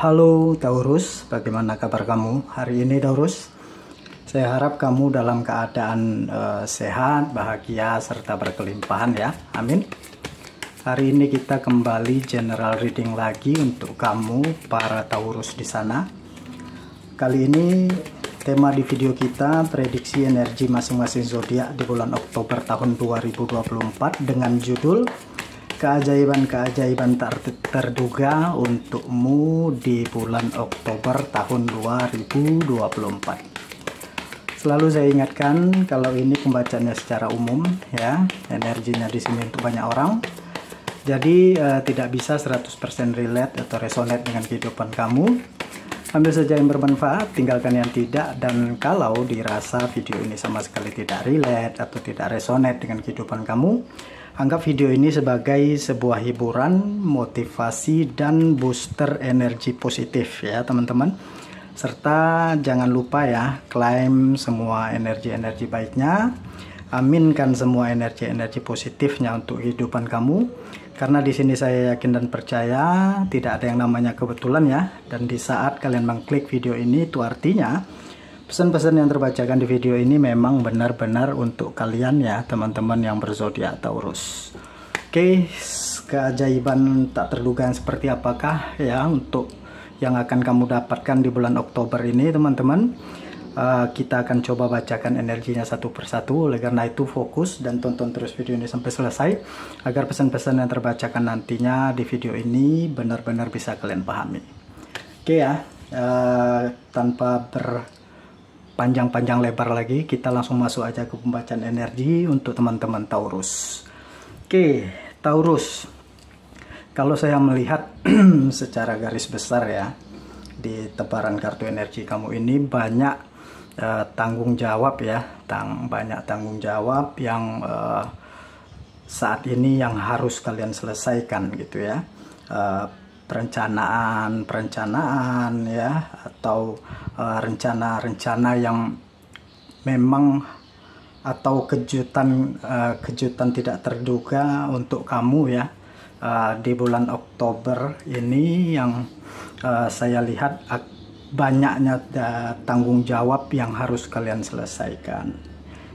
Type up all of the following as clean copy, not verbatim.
Halo Taurus, bagaimana kabar kamu hari ini Taurus? Saya harap kamu dalam keadaan sehat, bahagia, serta berkelimpahan ya. Amin. Hari ini kita kembali general reading lagi untuk kamu para Taurus di sana. Kali ini tema di video kita prediksi energi masing-masing zodiak di bulan Oktober tahun 2024 dengan judul keajaiban-keajaiban tak terduga untukmu di bulan Oktober tahun 2024. Selalu saya ingatkan kalau ini pembacaannya secara umum ya, energinya di sini untuk banyak orang. Jadi tidak bisa 100% relate atau resonate dengan kehidupan kamu. Ambil saja yang bermanfaat, tinggalkan yang tidak, dan kalau dirasa video ini sama sekali tidak relate atau tidak resonate dengan kehidupan kamu, anggap video ini sebagai sebuah hiburan, motivasi, dan booster energi positif ya teman-teman. Serta jangan lupa ya, klaim semua energi-energi baiknya, aminkan semua energi-energi positifnya untuk kehidupan kamu. Karena di sini saya yakin dan percaya tidak ada yang namanya kebetulan ya. Dan di saat kalian mengklik video ini, itu artinya pesan-pesan yang terbacakan di video ini memang benar-benar untuk kalian ya teman-teman yang berzodiak Taurus. Oke, keajaiban tak terduga yang seperti apakah ya untuk yang akan kamu dapatkan di bulan Oktober ini teman-teman. Kita akan coba bacakan energinya satu persatu. Oleh karena itu fokus dan tonton terus video ini sampai selesai agar pesan-pesan yang terbacakan nantinya di video ini benar-benar bisa kalian pahami. Oke ya, tanpa panjang-panjang lebar lagi, kita langsung masuk aja ke pembacaan energi untuk teman-teman Taurus. Oke, Taurus, kalau saya melihat secara garis besar ya, di tebaran kartu energi kamu ini banyak tanggung jawab ya, banyak tanggung jawab yang saat ini yang harus kalian selesaikan gitu ya. Perencanaan ya, atau rencana-rencana yang memang atau kejutan tidak terduga untuk kamu ya di bulan Oktober ini yang saya lihat banyaknya tanggung jawab yang harus kalian selesaikan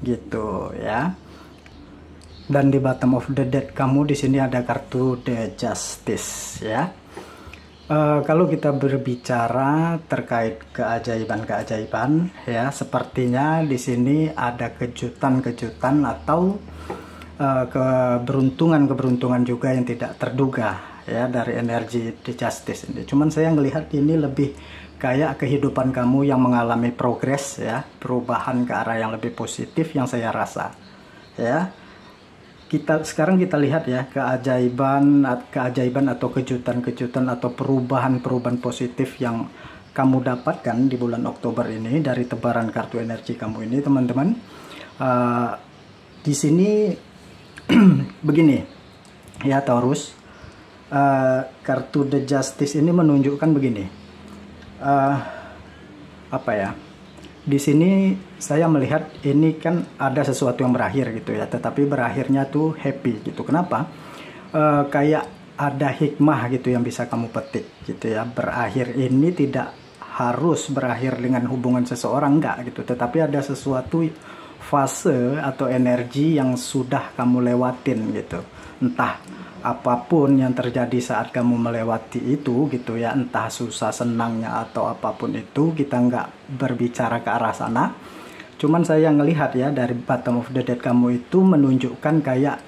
gitu ya. Dan di bottom of the deck kamu di sini ada kartu The Justice ya. Kalau kita berbicara terkait keajaiban-keajaiban ya, sepertinya di sini ada kejutan-kejutan atau keberuntungan-keberuntungan juga yang tidak terduga ya dari energi The Justice ini. Cuman saya ngelihat ini lebih kayak kehidupan kamu yang mengalami progres ya, perubahan ke arah yang lebih positif yang saya rasa ya. Sekarang kita lihat ya keajaiban atau kejutan-kejutan atau perubahan-perubahan positif yang kamu dapatkan di bulan Oktober ini dari tebaran kartu energi kamu ini teman-teman. Di sini begini ya Taurus, kartu The Justice ini menunjukkan begini. Apa ya? Di sini saya melihat ini kan ada sesuatu yang berakhir gitu ya, tetapi berakhirnya tuh happy gitu. Kenapa? Kayak ada hikmah gitu yang bisa kamu petik gitu ya. Berakhir ini tidak harus berakhir dengan hubungan seseorang, enggak gitu, tetapi ada sesuatu fase atau energi yang sudah kamu lewatin gitu. Entah apapun yang terjadi saat kamu melewati itu gitu ya, entah susah senangnya atau apapun itu, kita nggak berbicara ke arah sana. Cuman saya ngelihat ya dari bottom of the deck kamu itu menunjukkan kayak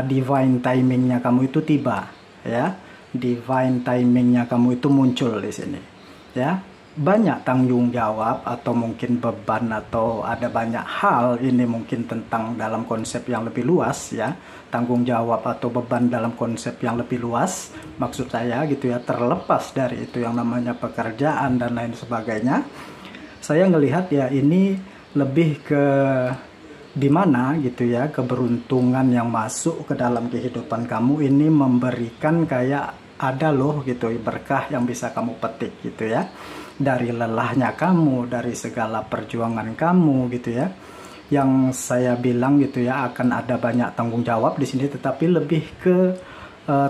divine timingnya kamu itu tiba ya, divine timingnya kamu itu muncul di sini ya. Banyak tanggung jawab atau mungkin beban atau ada banyak hal ini mungkin tentang dalam konsep yang lebih luas ya, tanggung jawab atau beban dalam konsep yang lebih luas maksud saya gitu ya, terlepas dari itu yang namanya pekerjaan dan lain sebagainya. Saya ngelihat ya ini lebih ke dimana gitu ya, keberuntungan yang masuk ke dalam kehidupan kamu ini memberikan kayak ada loh gitu berkah yang bisa kamu petik gitu ya, dari lelahnya kamu, dari segala perjuangan kamu gitu ya. Yang saya bilang gitu ya, akan ada banyak tanggung jawab di sini, tetapi lebih ke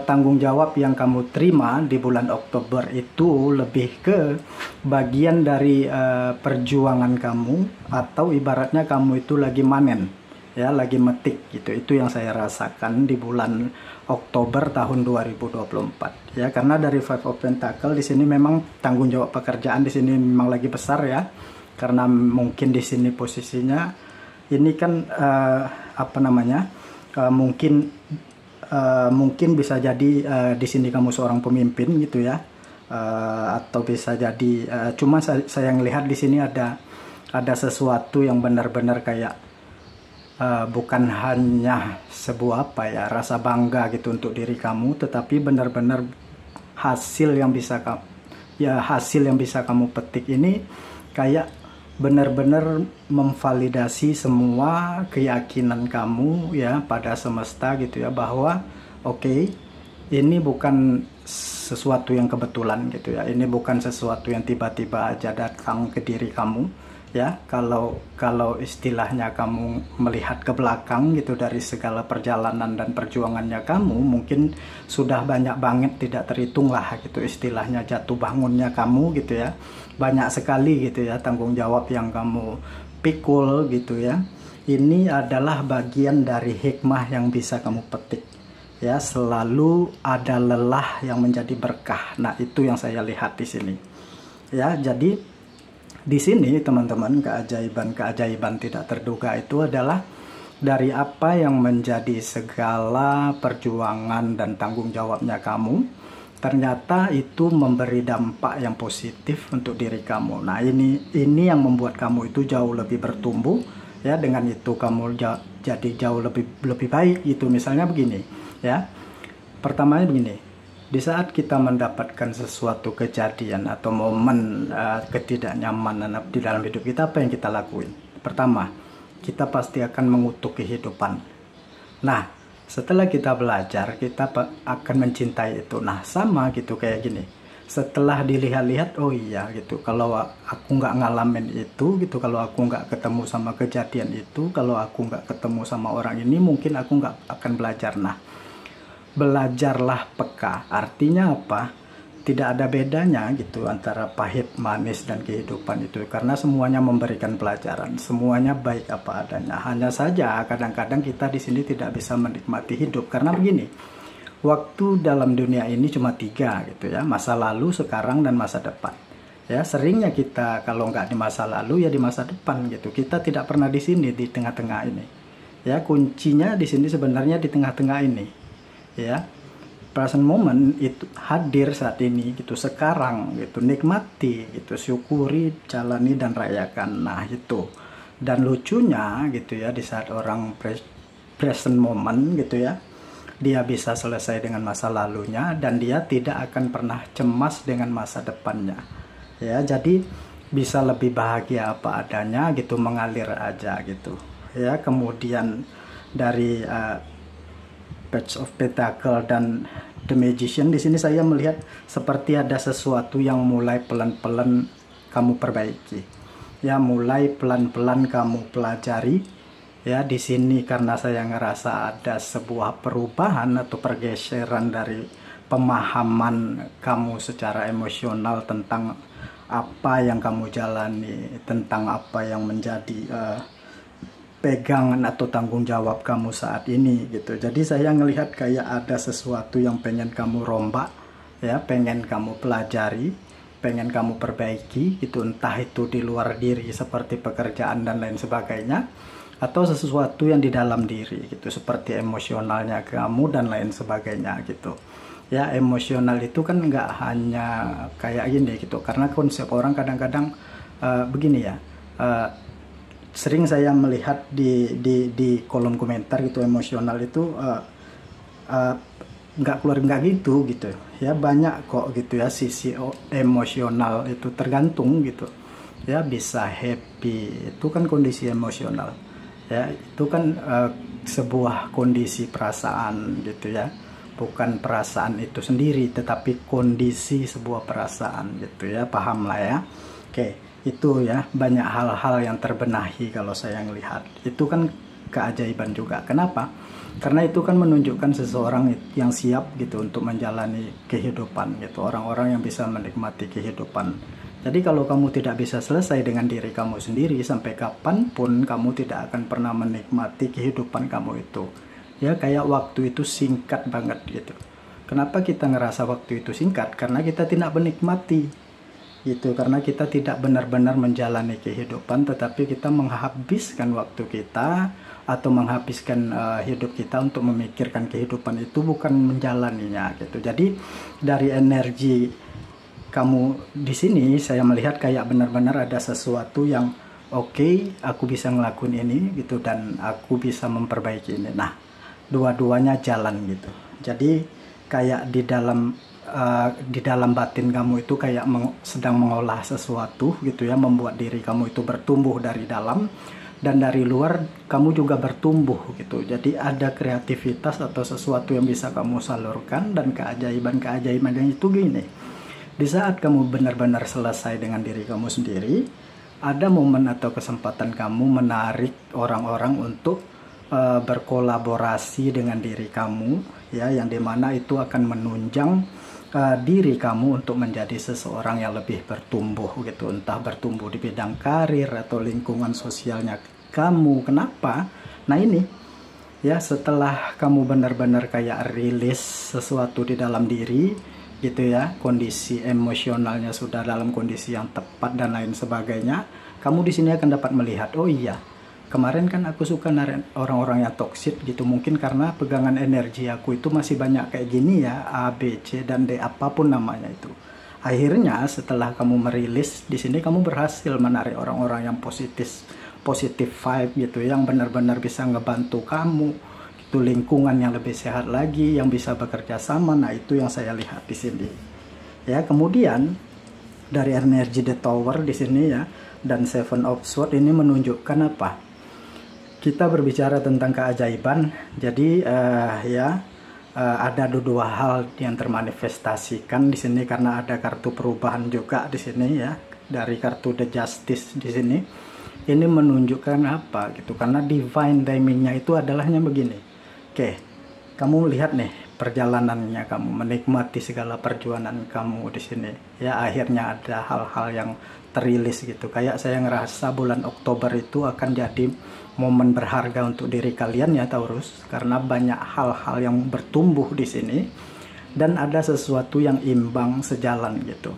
tanggung jawab yang kamu terima di bulan Oktober itu lebih ke bagian dari perjuangan kamu, atau ibaratnya kamu itu lagi manen, ya, lagi metik gitu. Itu yang saya rasakan di bulan Oktober tahun 2024, ya, karena dari Five of Pentacle di sini memang tanggung jawab pekerjaan di sini memang lagi besar, ya, karena mungkin di sini posisinya ini kan apa namanya, mungkin bisa jadi di sini kamu seorang pemimpin gitu, ya, atau bisa jadi cuma saya ngelihat di sini ada sesuatu yang benar-benar kayak bukan hanya sebuah apa ya, rasa bangga gitu untuk diri kamu, tetapi benar-benar hasil yang bisa kamu petik ini kayak benar-benar memvalidasi semua keyakinan kamu, ya, pada semesta gitu, ya, bahwa oke, ini bukan sesuatu yang kebetulan gitu, ya, ini bukan sesuatu yang tiba-tiba aja datang ke diri kamu, ya. Kalau istilahnya kamu melihat ke belakang gitu dari segala perjalanan dan perjuangannya kamu, mungkin sudah banyak banget, tidak terhitung lah gitu istilahnya jatuh bangunnya kamu gitu, ya, banyak sekali gitu, ya, tanggung jawab yang kamu pikul gitu, ya. Ini adalah bagian dari hikmah yang bisa kamu petik, ya. Selalu ada lelah yang menjadi berkah. Nah, itu yang saya lihat di sini, ya. Jadi di sini teman-teman, keajaiban tidak terduga itu adalah dari apa yang menjadi segala perjuangan dan tanggung jawabnya kamu, ternyata itu memberi dampak yang positif untuk diri kamu. Nah, ini yang membuat kamu itu jauh lebih bertumbuh, ya. Dengan itu kamu jadi jauh lebih baik gitu. Misalnya begini, ya. Pertamanya begini. Di saat kita mendapatkan sesuatu kejadian atau momen ketidaknyamanan di dalam hidup kita, apa yang kita lakuin? Pertama, kita pasti akan mengutuk kehidupan. Nah, setelah kita belajar, kita akan mencintai itu. Nah, sama gitu kayak gini. Setelah dilihat-lihat, oh iya gitu, kalau aku nggak ngalamin itu gitu, kalau aku nggak ketemu sama kejadian itu, kalau aku nggak ketemu sama orang ini, mungkin aku nggak akan belajar. Nah, belajarlah peka. Artinya apa? Tidak ada bedanya gitu antara pahit, manis, dan kehidupan itu, karena semuanya memberikan pelajaran, semuanya baik apa adanya. Hanya saja kadang-kadang kita di sini tidak bisa menikmati hidup karena begini, waktu dalam dunia ini cuma 3 gitu, ya, masa lalu, sekarang, dan masa depan, ya. Seringnya kita kalau nggak di masa lalu ya di masa depan gitu, kita tidak pernah di sini di tengah-tengah ini, ya. Kuncinya di sini sebenarnya di tengah-tengah ini, ya. Present moment itu hadir saat ini gitu, sekarang gitu, nikmati gitu, syukuri, jalani, dan rayakan. Nah, itu. Dan lucunya gitu, ya, di saat orang present moment gitu, ya, dia bisa selesai dengan masa lalunya dan dia tidak akan pernah cemas dengan masa depannya, ya. Jadi bisa lebih bahagia apa adanya gitu, mengalir aja gitu, ya. Kemudian dari Page of Pentacle dan The Magician, di sini saya melihat seperti ada sesuatu yang mulai pelan-pelan kamu perbaiki, ya, mulai pelan-pelan kamu pelajari, ya. Di sini karena saya ngerasa ada sebuah perubahan atau pergeseran dari pemahaman kamu secara emosional tentang apa yang kamu jalani, tentang apa yang menjadi pegangan atau tanggung jawab kamu saat ini gitu. Jadi saya ngelihat kayak ada sesuatu yang pengen kamu rombak, ya, pengen kamu pelajari, pengen kamu perbaiki gitu, entah itu di luar diri seperti pekerjaan dan lain sebagainya, atau sesuatu yang di dalam diri gitu, seperti emosionalnya kamu dan lain sebagainya gitu, ya. Emosional itu kan nggak hanya kayak gini gitu, karena konsep orang kadang-kadang begini, ya. Sering saya melihat di kolom komentar gitu, emosional itu nggak gitu, ya. Banyak kok gitu, ya, sisi emosional itu tergantung gitu, ya. Bisa happy itu kan kondisi emosional, ya. Itu kan sebuah kondisi perasaan gitu, ya, bukan perasaan itu sendiri tetapi kondisi sebuah perasaan gitu, ya. Paham lah, ya. Oke. Itu, ya, banyak hal-hal yang terbenahi kalau saya melihat. Itu kan keajaiban juga. Kenapa? Karena itu kan menunjukkan seseorang yang siap gitu untuk menjalani kehidupan gitu, orang-orang yang bisa menikmati kehidupan. Jadi kalau kamu tidak bisa selesai dengan diri kamu sendiri, sampai kapanpun kamu tidak akan pernah menikmati kehidupan kamu itu. Ya kayak waktu itu singkat banget gitu. Kenapa kita ngerasa waktu itu singkat? Karena kita tidak menikmati gitu, karena kita tidak benar-benar menjalani kehidupan, tetapi kita menghabiskan waktu kita atau menghabiskan hidup kita untuk memikirkan kehidupan itu, bukan menjalaninya gitu. Jadi dari energi kamu di sini saya melihat kayak benar-benar ada sesuatu yang oke, aku bisa ngelakuin ini gitu, dan aku bisa memperbaiki ini. Nah, dua-duanya jalan gitu. Jadi kayak di dalam batin kamu itu kayak sedang mengolah sesuatu gitu ya, membuat diri kamu itu bertumbuh dari dalam, dan dari luar kamu juga bertumbuh gitu. Jadi ada kreativitas atau sesuatu yang bisa kamu salurkan, dan keajaiban-keajaiban itu gini. Di saat kamu benar-benar selesai dengan diri kamu sendiri, ada momen atau kesempatan kamu menarik orang-orang untuk berkolaborasi dengan diri kamu, ya, yang dimana itu akan menunjang diri kamu untuk menjadi seseorang yang lebih bertumbuh gitu, entah bertumbuh di bidang karir atau lingkungan sosialnya kamu. Kenapa? Nah ini ya, setelah kamu benar-benar kayak rilis sesuatu di dalam diri gitu ya, kondisi emosionalnya sudah dalam kondisi yang tepat dan lain sebagainya, kamu di sini akan dapat melihat, oh iya, kemarin kan aku suka narik orang-orang yang toksik gitu, mungkin karena pegangan energi aku itu masih banyak kayak gini ya, A, B, C, dan D, apapun namanya itu. Akhirnya setelah kamu merilis di sini, kamu berhasil menarik orang-orang yang positif vibe gitu, yang benar-benar bisa ngebantu kamu, itu lingkungan yang lebih sehat lagi, yang bisa bekerja sama. Nah itu yang saya lihat di sini ya. Kemudian dari energi The Tower di sini ya, dan Seven of Swords ini menunjukkan apa? Kita berbicara tentang keajaiban. Jadi ada dua hal yang termanifestasikan di sini, karena ada kartu perubahan juga di sini ya, dari kartu The Justice di sini. Ini menunjukkan apa gitu? Karena divine timingnya itu adalahnya begini. Oke, kamu lihat nih perjalanannya, kamu menikmati segala perjuangan kamu di sini. Ya akhirnya ada hal-hal yang terilis gitu. Kayak saya ngerasa bulan Oktober itu akan jadi momen berharga untuk diri kalian ya Taurus, karena banyak hal-hal yang bertumbuh di sini dan ada sesuatu yang imbang sejalan gitu.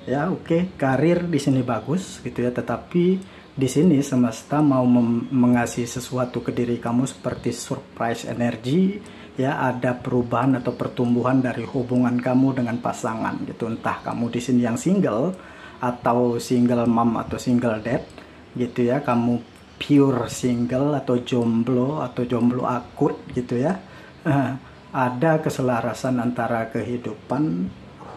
Ya oke, karir di sini bagus gitu ya, tetapi di sini semesta mau mengasih sesuatu ke diri kamu seperti surprise energi ya, ada perubahan atau pertumbuhan dari hubungan kamu dengan pasangan gitu. Entah kamu di sini yang single atau single mom atau single dad gitu ya, kamu pure single atau jomblo akut gitu ya. Ada keselarasan antara kehidupan,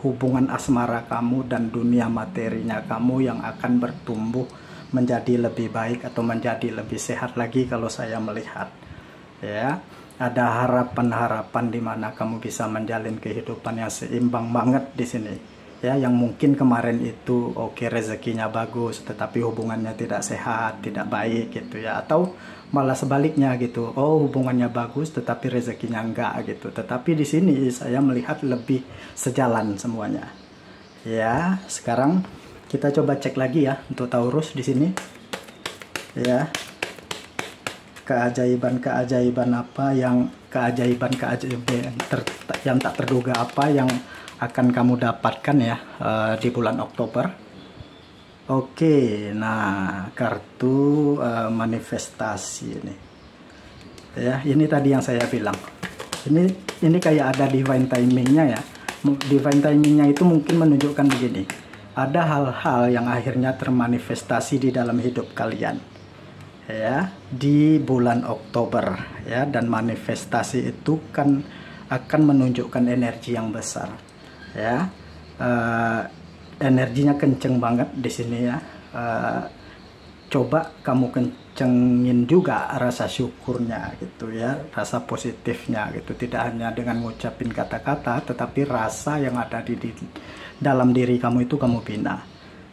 hubungan asmara kamu dan dunia materinya kamu yang akan bertumbuh menjadi lebih baik atau menjadi lebih sehat lagi kalau saya melihat ya. Ada harapan-harapan di mana kamu bisa menjalin kehidupan yang seimbang banget di sini ya, yang mungkin kemarin itu oke, rezekinya bagus tetapi hubungannya tidak sehat, tidak baik gitu ya, atau malah sebaliknya gitu, oh hubungannya bagus tetapi rezekinya enggak gitu. Tetapi di sini saya melihat lebih sejalan semuanya ya. Sekarang kita coba cek lagi ya untuk Taurus di sini ya, keajaiban apa yang yang tak terduga apa yang akan kamu dapatkan ya di bulan Oktober. Oke, nah kartu manifestasi ini ya, ini tadi yang saya bilang, ini kayak ada divine timingnya ya. Divine timingnya itu mungkin menunjukkan begini, ada hal-hal yang akhirnya termanifestasi di dalam hidup kalian ya di bulan Oktober ya, dan manifestasi itu kan akan menunjukkan energi yang besar ya. Energinya kenceng banget di sini ya. Coba kamu kencengin juga rasa syukurnya gitu ya, rasa positifnya gitu, tidak hanya dengan ngucapin kata-kata tetapi rasa yang ada di dalam diri kamu itu kamu bina.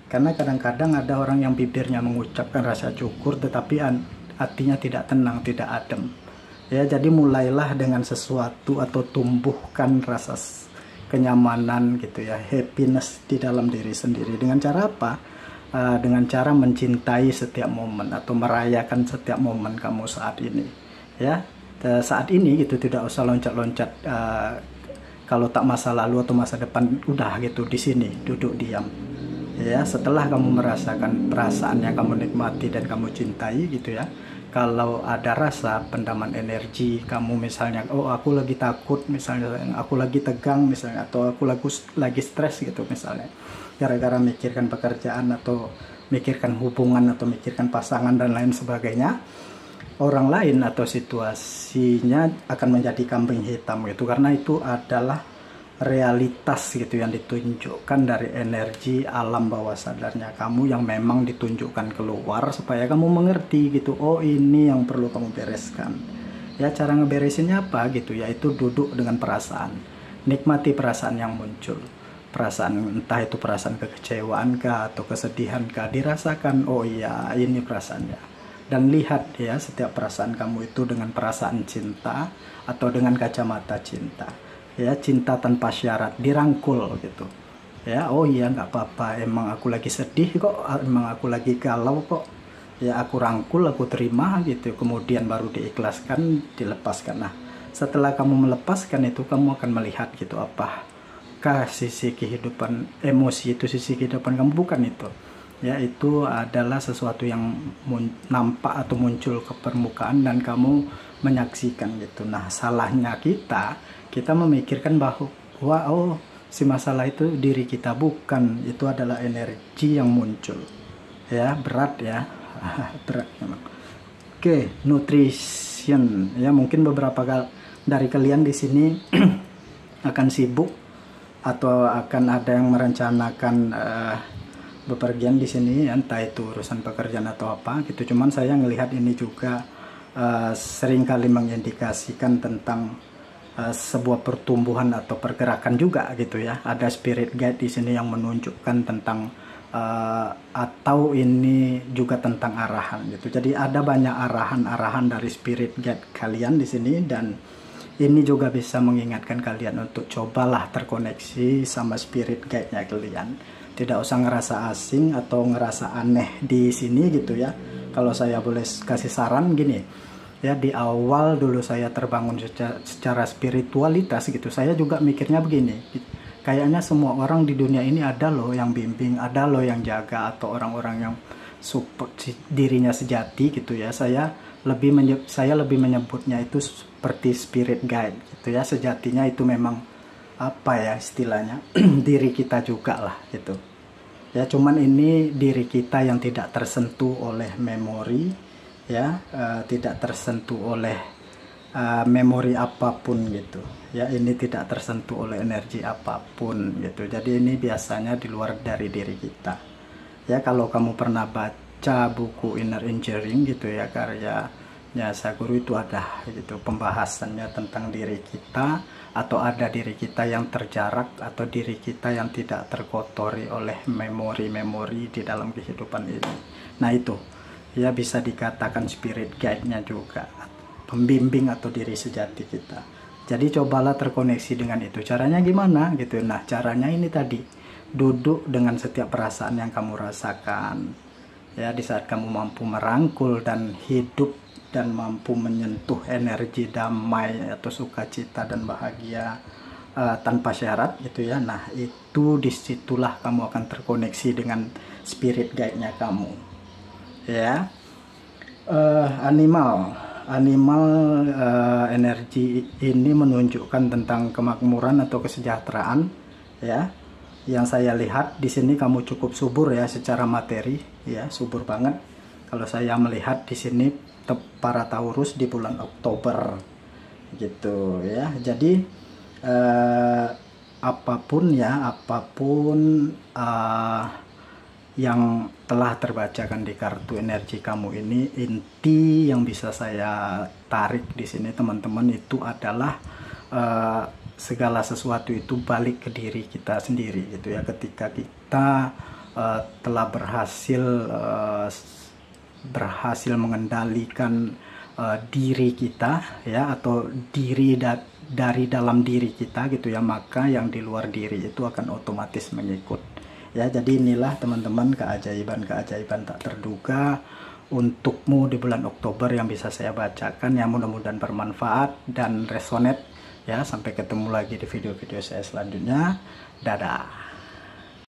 Karena kadang-kadang ada orang yang bibirnya mengucapkan rasa syukur tetapi hatinya tidak tenang, tidak adem Ya, jadi mulailah dengan sesuatu atau tumbuhkan rasa kenyamanan gitu ya, happiness di dalam diri sendiri. Dengan cara apa? Dengan cara mencintai setiap momen atau merayakan setiap momen kamu saat ini. Ya, saat ini gitu, tidak usah loncat-loncat. Kalau tak masa lalu atau masa depan, udah gitu di sini, duduk diam. Ya, setelah kamu merasakan perasaan yang kamu nikmati dan kamu cintai gitu ya, kalau ada rasa pendaman energi kamu, misalnya oh aku lagi takut misalnya, aku lagi tegang misalnya, atau aku lagi stres gitu misalnya, gara-gara mikirkan pekerjaan atau mikirkan hubungan atau mikirkan pasangan dan lain sebagainya, orang lain atau situasinya akan menjadi kambing hitam gitu, karena itu adalah realitas gitu yang ditunjukkan dari energi alam bawah sadarnya kamu yang memang ditunjukkan keluar supaya kamu mengerti gitu, oh ini yang perlu kamu bereskan. Ya, cara ngeberesinnya apa gitu, yaitu duduk dengan perasaan, nikmati perasaan yang muncul, perasaan entah itu perasaan kekecewaan kah atau kesedihan kah, dirasakan, oh iya ini perasaannya, dan lihat ya setiap perasaan kamu itu dengan perasaan cinta atau dengan kacamata cinta. Ya, cinta tanpa syarat, dirangkul gitu ya, oh iya nggak apa-apa, emang aku lagi sedih kok, emang aku lagi galau kok, ya aku rangkul, aku terima gitu, kemudian baru diikhlaskan, dilepaskan. Nah, setelah kamu melepaskan itu, kamu akan melihat gitu apakah sisi kehidupan emosi itu sisi kehidupan kamu, bukan itu ya, itu adalah sesuatu yang nampak atau muncul ke permukaan dan kamu menyaksikan gitu. Nah, salahnya kita memikirkan bahwa oh si masalah itu diri kita, bukan, itu adalah energi yang muncul ya. Berat ya. Berat memang. Oke, nutrition ya, mungkin beberapa dari kalian di sini akan sibuk atau akan ada yang merencanakan bepergian di sini, entah itu urusan pekerjaan atau apa gitu. Cuman saya ngelihat ini juga seringkali mengindikasikan tentang sebuah pertumbuhan atau pergerakan juga gitu ya. Ada spirit guide di sini yang menunjukkan tentang atau ini juga tentang arahan gitu. Jadi ada banyak arahan-arahan dari spirit guide kalian di sini, dan ini juga bisa mengingatkan kalian untuk cobalah terkoneksi sama spirit guide-nya kalian. Tidak usah ngerasa asing atau ngerasa aneh di sini gitu ya. Kalau saya boleh kasih saran gini, ya, di awal dulu saya terbangun secara spiritualitas gitu, saya juga mikirnya begini, kayaknya semua orang di dunia ini ada loh yang bimbing, ada loh yang jaga, atau orang-orang yang support dirinya sejati gitu ya. Saya lebih menyebutnya itu seperti spirit guide gitu ya. Sejatinya itu memang apa ya istilahnya, diri kita juga lah gitu ya. Cuman ini diri kita yang tidak tersentuh oleh memori ya, tidak tersentuh oleh memori apapun gitu ya. Ini tidak tersentuh oleh energi apapun gitu. Jadi ini biasanya di luar dari diri kita ya. Kalau kamu pernah baca buku Inner Engineering gitu ya, karyanya Sadhguru, itu ada gitu pembahasannya tentang diri kita, atau ada diri kita yang terjarak atau diri kita yang tidak terkotori oleh memori-memori di dalam kehidupan ini. Nah, itu ya bisa dikatakan spirit guide-nya juga, pembimbing atau diri sejati kita. Jadi cobalah terkoneksi dengan itu. Caranya gimana gitu? Nah, caranya ini tadi, duduk dengan setiap perasaan yang kamu rasakan ya. Di saat kamu mampu merangkul dan hidup dan mampu menyentuh energi damai atau sukacita dan bahagia tanpa syarat gitu ya. Nah, itu disitulah kamu akan terkoneksi dengan spirit guide-nya kamu ya. Animal energi ini menunjukkan tentang kemakmuran atau kesejahteraan ya. Yang saya lihat di sini kamu cukup subur ya secara materi ya, subur banget. Kalau saya melihat di sini para Taurus di bulan Oktober gitu ya. Jadi apapun yang telah terbacakan di kartu energi kamu ini, inti yang bisa saya tarik di sini teman-teman itu adalah segala sesuatu itu balik ke diri kita sendiri gitu ya. Ketika kita telah berhasil mengendalikan diri kita ya, atau dari dalam diri kita gitu ya, maka yang di luar diri itu akan otomatis mengikut ya. Jadi inilah teman-teman keajaiban tak terduga untukmu di bulan Oktober yang bisa saya bacakan, yang mudah-mudahan bermanfaat dan resonate ya. Sampai ketemu lagi di video-video saya selanjutnya. Dadah.